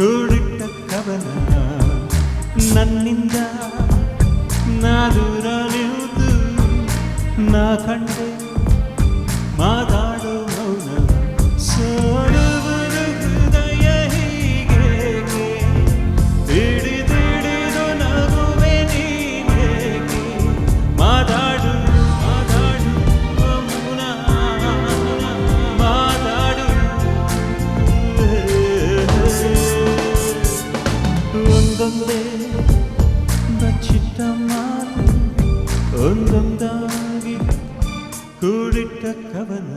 ಕೂಡಿಟ್ಟ ಕವನ ನನ್ನಿಂದ ನಾ ದೂರ ನಿಂತು ನಾ ಕಂಡೆ ಮಾತಾಡೋ ಮೌನ ಸೋಲುವುದು ಹೃದಯ ಹೀಗೇಕೆ ಹಿಡಿದಿಡಿದು ನಗುವೆ ನೀನೇಕೆ ಮಾತಾಡು ಮಾತಾಡು ಮೌನ ಮಾತಾಡು ಒಂದೊಂದೇ ಬಚ್ಚಿಟ್ಟ ಮಾತು ಒಂದೊಂದಾಗಿ ಕೂಡಿಟ್ಟ ಕವನ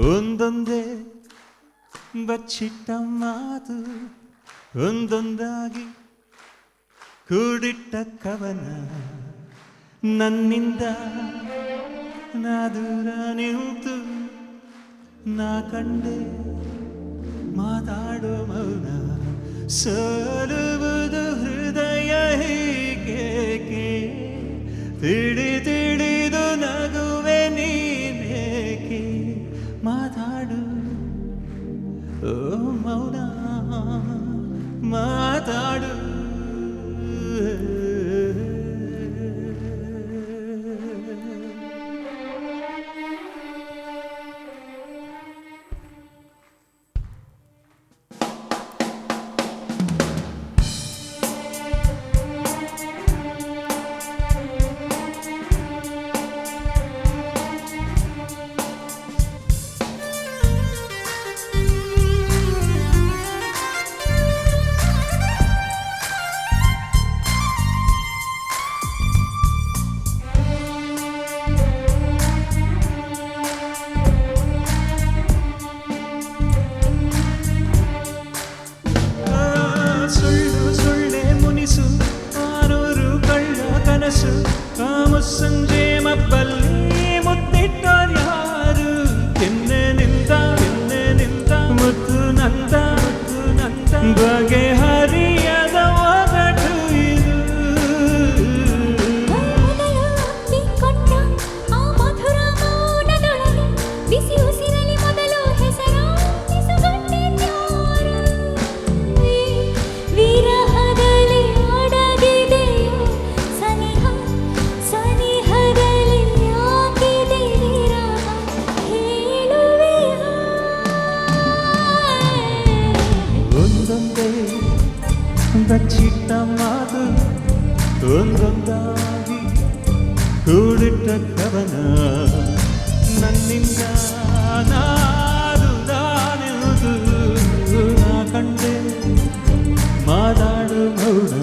ಒಂದೊಂದೇ ಬಚ್ಚಿಟ್ಟ ಮಾತು ಒಂದೊಂದಾಗಿ ಕೂಡಿಟ್ಟ ಕವನ ನನ್ನಿಂದ ನಾ ದೂರ ನಿಂತು ನಾ ಕಂಡೆ ಮಾತಾಡೋ ಮೌನ ಸೋಲುವುದು ಹೃದಯ ಹೀಗೇಕೆ ತಿಳಿದು ನಗುವೆ ನೀನೇಕೆ ಮಾತಾಡು ಓ ಮೌನ ಮಾತಾಡು ಸಂಜೆ ಮಬ್ಬಲ್ಲಿ ಮುತ್ತಿಟ್ಟೋರ್ಯಾರು ಕೆನ್ನೆನಿಂದ ಮುತ್ತು ನಂದ ಬಗೆಹರಿಯದ ಒಗಟು ಇದು ಬಚ್ಚಿಟ್ಟ ಮಾತು ಒಂದೊಂದಾಗಿ ಕೂಡಿಟ್ಟ ಕವನ ನನ್ನಿಂದ ನಾದು ನಿಲ್ದು ನಾ ಕಂಡೆ ಮಾತಾಡು ಮೌನ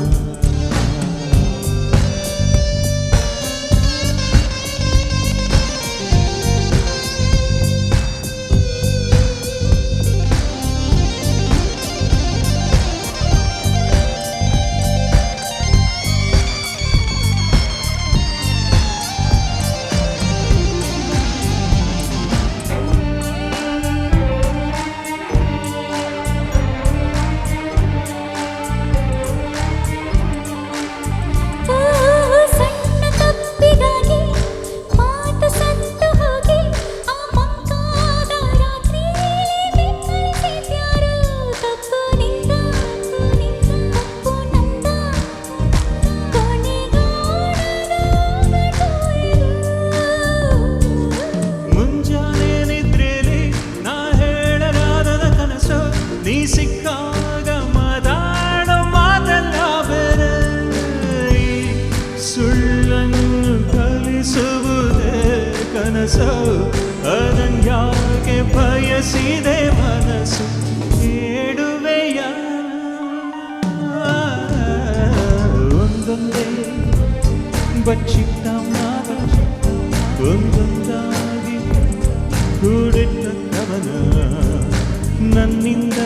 ನೀ ಸಿಕ್ಕಾಗ ಮಾತಾಡೋ ಮಾತೆಲ್ಲ ಬೇರೆ ಸುಳ್ಳನ್ನು ಕಲಿಸುವುದೇ ಕನಸು ಅದನ್ಯಾಕೆ ಬಯಸಿದೆ ಮನಸ್ಸು ಹೇಳುವೆಯ ಒಂದೊಂದೇ ಬಚ್ಚಿಟ್ಟ ಮಾತು ಒಂದೊಂದಾಗಿ ಕೂಡಿಟ್ಟ ಕವನ ನನ್ನಿಂದ